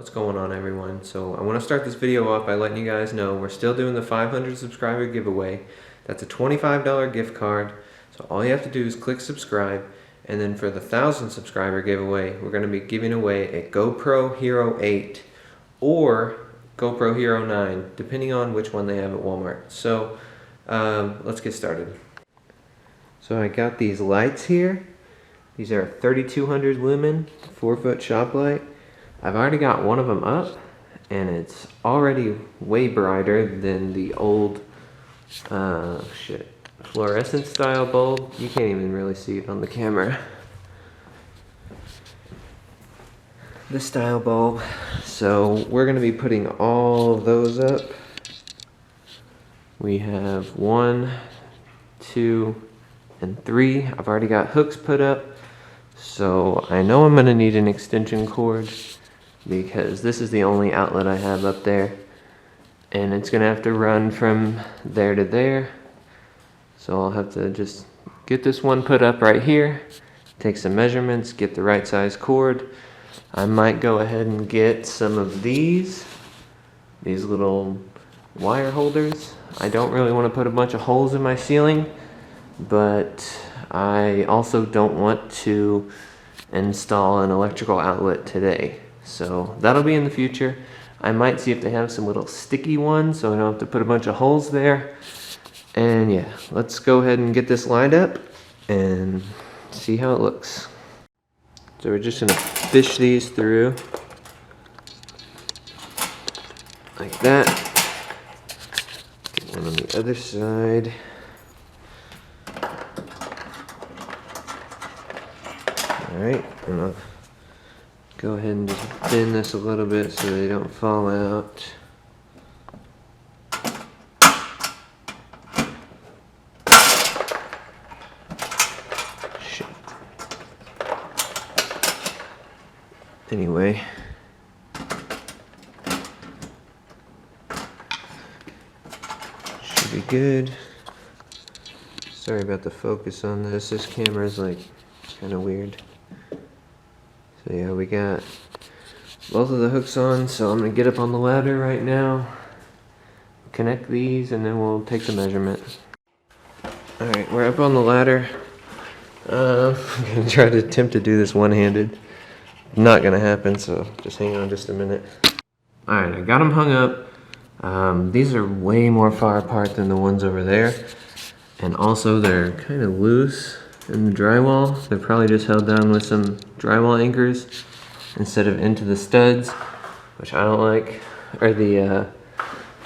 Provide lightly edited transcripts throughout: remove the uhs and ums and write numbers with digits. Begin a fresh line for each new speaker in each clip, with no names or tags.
What's going on, everyone? So I want to start this video off by letting you guys know we're still doing the 500 subscriber giveaway. That's a $25 gift card. So all you have to do is click subscribe, and then for the 1,000 subscriber giveaway, we're going to be giving away a GoPro Hero 8 or GoPro Hero 9, depending on which one they have at Walmart. So let's get started. So I got these lights here. These are 3200 lumen 4-foot shop light. I've already got one of them up, and it's already way brighter than the old fluorescent style bulb. You can't even really see it on the camera. This style bulb. So we're going to be putting all of those up. We have 1, 2, and 3. I've already got hooks put up, so I know I'm going to need an extension cord, because this is the only outlet I have up there, and it's gonna have to run from there to there. So I'll have to just get this one put up right here, take some measurements, get the right size cord. I might go ahead and get some of these little wire holders. I don't really want to put a bunch of holes in my ceiling, but I also don't want to install an electrical outlet today. So that'll be in the future. I might see if they have some little sticky ones so I don't have to put a bunch of holes there. And yeah, let's go ahead and get this lined up and see how it looks. So we're just gonna fish these through like that. Get one on the other side. Alright, and I'll go ahead and just bend this a little bit so they don't fall out. Shit. Anyway. Should be good. Sorry about the focus on this. This camera's like kind of weird. So yeah, we got both of the hooks on, so I'm going to get up on the ladder right now, connect these, and then we'll take the measurement. Alright, we're up on the ladder. I'm going to try to attempt to do this one-handed. Not going to happen, so just hang on just a minute. Alright, I got them hung up. These are way more far apart than the ones over there. And also they're kind of loose in the drywall. They're probably just held down with some drywall anchors instead of into the studs, which I don't like, or the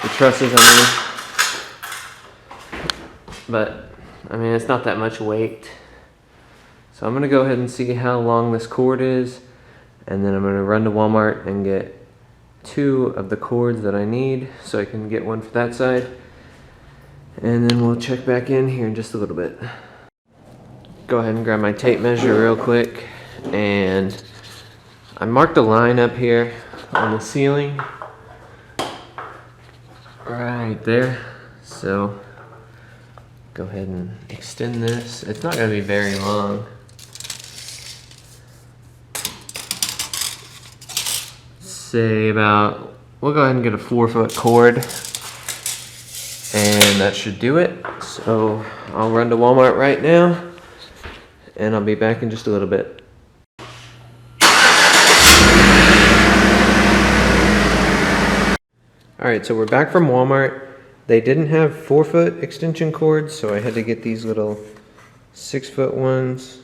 trusses, I mean. But I mean, it's not that much weight. So I'm gonna go ahead and see how long this cord is, and then I'm gonna run to Walmart and get 2 of the cords that I need so I can get one for that side, and then we'll check back in here in just a little bit. Go ahead and grab my tape measure real quick, and I marked a line up here on the ceiling right there. So go ahead and extend this. It's not going to be very long. Say about, we'll go ahead and get a 4-foot cord, and that should do it. So I'll run to Walmart right now, and I'll be back in just a little bit. Alright, so we're back from Walmart. They didn't have 4-foot extension cords, so I had to get these little 6-foot ones.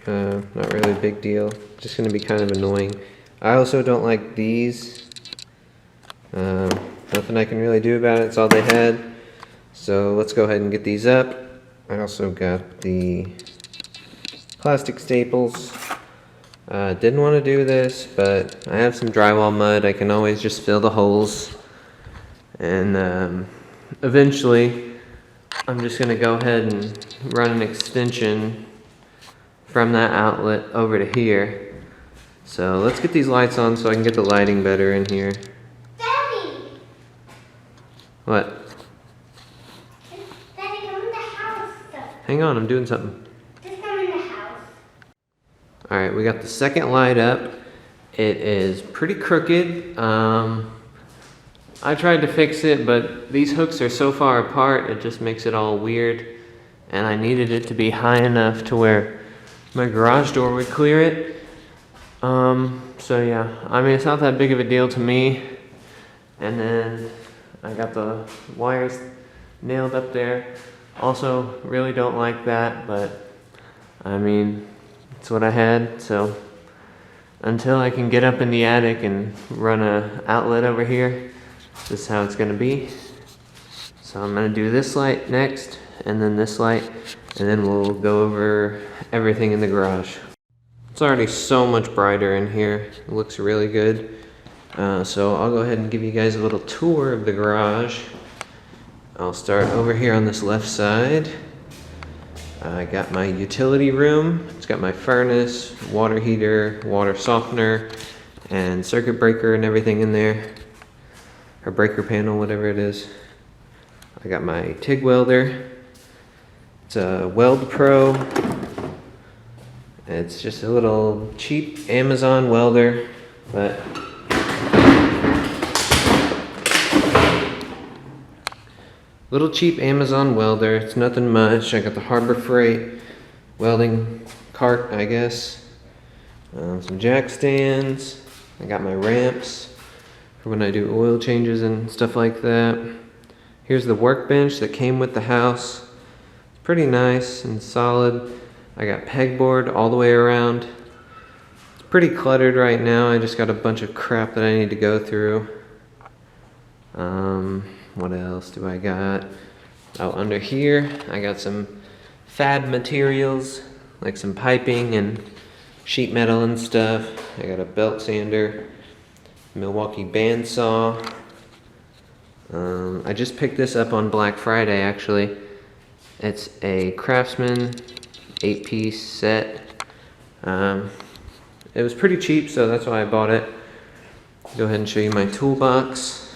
Not really a big deal. Just going to be kind of annoying. I also don't like these. Nothing I can really do about it. It's all they had. So let's go ahead and get these up. I also got the plastic staples. Didn't want to do this, but I have some drywall mud. I can always just fill the holes, and eventually I'm just going to go ahead and run an extension from that outlet over to here. So let's get these lights on so I can get the lighting better in here.
Daddy!
What?
Daddy, come in the house.
Hang on, I'm doing something.
Just come in the house.
Alright, we got the second light up, It is pretty crooked. I tried to fix it, but these hooks are so far apart, it just makes it all weird. And I needed it to be high enough to where my garage door would clear it. So yeah, I mean, it's not that big of a deal to me. And then I got the wires nailed up there. Also, really don't like that, but I mean, it's what I had, so until I can get up in the attic and run a outlet over here, this is how it's gonna be. So I'm gonna do this light next, and then this light, and then we'll go over everything in the garage. It's already so much brighter in here. It looks really good. So I'll go ahead and give you guys a little tour of the garage. I'll start over here on this left side. I got my utility room. It's got my furnace, water heater, water softener, and circuit breaker and everything in there. Or breaker panel, whatever it is. I got my TIG welder. It's a Weld Pro. It's just a little cheap Amazon welder, but little cheap Amazon welder. It's nothing much. I got the Harbor Freight welding cart, I guess. Some jack stands. I got my ramps for when I do oil changes and stuff like that. Here's the workbench that came with the house. It's pretty nice and solid. I got pegboard all the way around. It's pretty cluttered right now. I just got a bunch of crap that I need to go through. What else do I got? Oh, under here, I got some fab materials, like some piping and sheet metal and stuff. I got a belt sander, Milwaukee bandsaw. I just picked this up on Black Friday, actually. It's a Craftsman 8-piece set. It was pretty cheap, so that's why I bought it. Go ahead and show you my toolbox.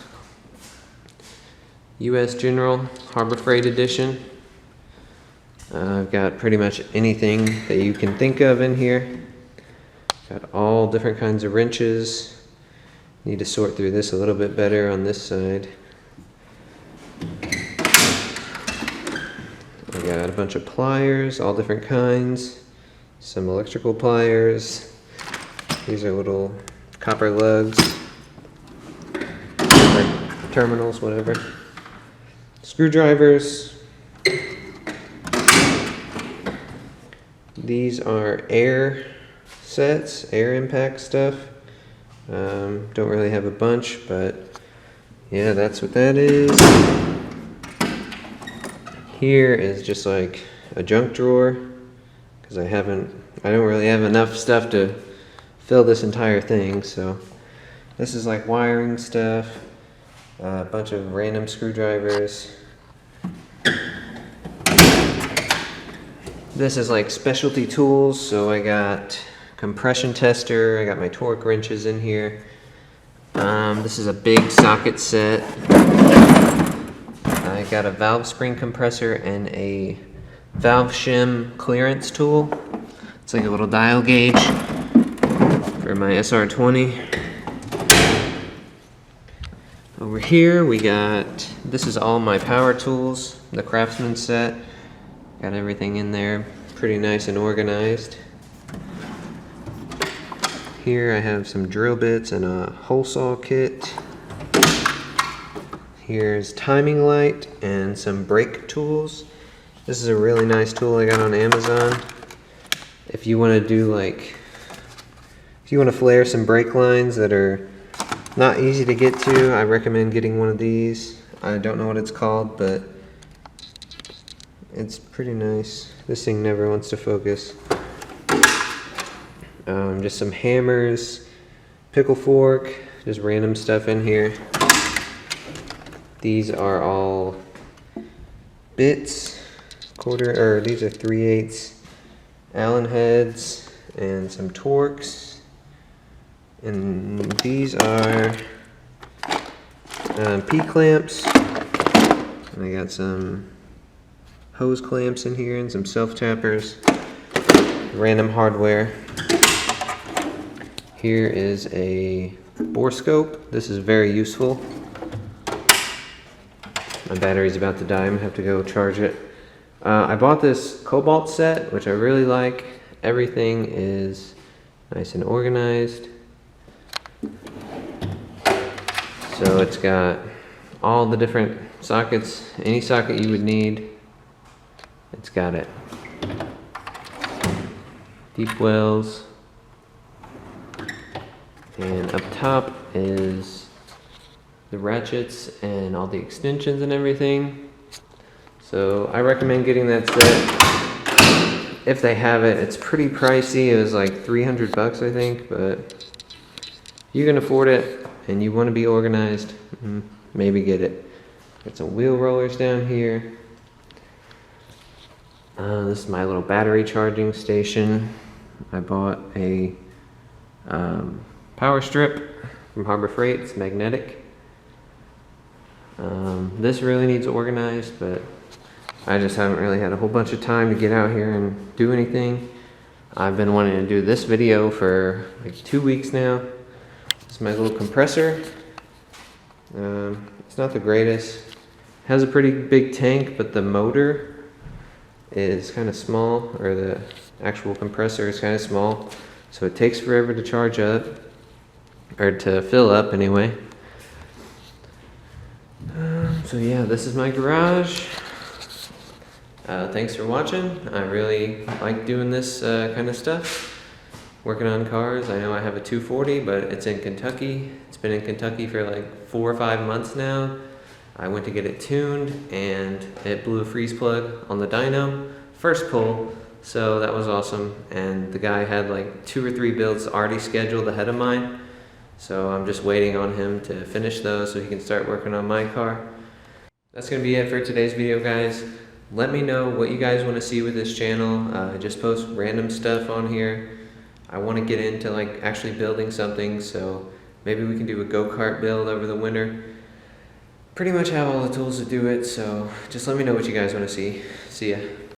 US General Harbor Freight Edition. I've got pretty much anything that you can think of in here. Got all different kinds of wrenches. Need to sort through this a little bit better on this side. I got a bunch of pliers, all different kinds. Some electrical pliers. These are little copper lugs. Or terminals, whatever. Screwdrivers. These are air sets, air impact stuff. Don't really have a bunch, but yeah, that's what that is. Here is just like a junk drawer, because I don't really have enough stuff to fill this entire thing. So this is like wiring stuff, a bunch of random screwdrivers. This is like specialty tools, so I got compression tester, I got my torque wrenches in here. This is a big socket set. I got a valve spring compressor and a valve shim clearance tool. It's like a little dial gauge for my SR20. Over here we got, this is all my power tools, the Craftsman set. Got everything in there, pretty nice and organized. Here I have some drill bits and a hole saw kit. Here's timing light and some brake tools. This is a really nice tool I got on Amazon. If you want to do like, if you want to flare some brake lines that are not easy to get to, I recommend getting one of these. I don't know what it's called, but it's pretty nice. This thing never wants to focus. Just some hammers, pickle fork, just random stuff in here. These are all bits, these are 3/8 Allen heads and some Torx. And these are P-clamps. And I got some hose clamps in here and some self-tappers. Random hardware. Here is a borescope. This is very useful. My battery's about to die. I'm gonna have to go charge it. I bought this Cobalt set, which I really like. Everything is nice and organized. So it's got all the different sockets, any socket you would need, it's got it. Deep wells. And up top is the ratchets and all the extensions and everything. So I recommend getting that set if they have it. It's pretty pricey. It was like 300 bucks, I think, but if you can afford it and you want to be organized, maybe get it. Got some wheel rollers down here. This is my little battery charging station. I bought a power strip from Harbor Freight. It's magnetic. This really needs organized, but I just haven't really had a whole bunch of time to get out here and do anything. I've been wanting to do this video for like 2 weeks now. This is my little compressor. It's not the greatest. It has a pretty big tank, but the motor is kind of small, or the actual compressor is kind of small, so it takes forever to charge up, or to fill up anyway. So yeah, this is my garage. Thanks for watching. I really like doing this kind of stuff. Working on cars. I know I have a 240, but it's in Kentucky. It's been in Kentucky for like 4 or 5 months now. I went to get it tuned and it blew a freeze plug on the dyno. First pull, so that was awesome. And the guy had like 2 or 3 builds already scheduled ahead of mine. So I'm just waiting on him to finish those so he can start working on my car. That's gonna be it for today's video, guys. Let me know what you guys want to see with this channel. I just post random stuff on here. I want to get into like actually building something, so maybe we can do a go-kart build over the winter. Pretty much have all the tools to do it, so just let me know what you guys want to see. See ya.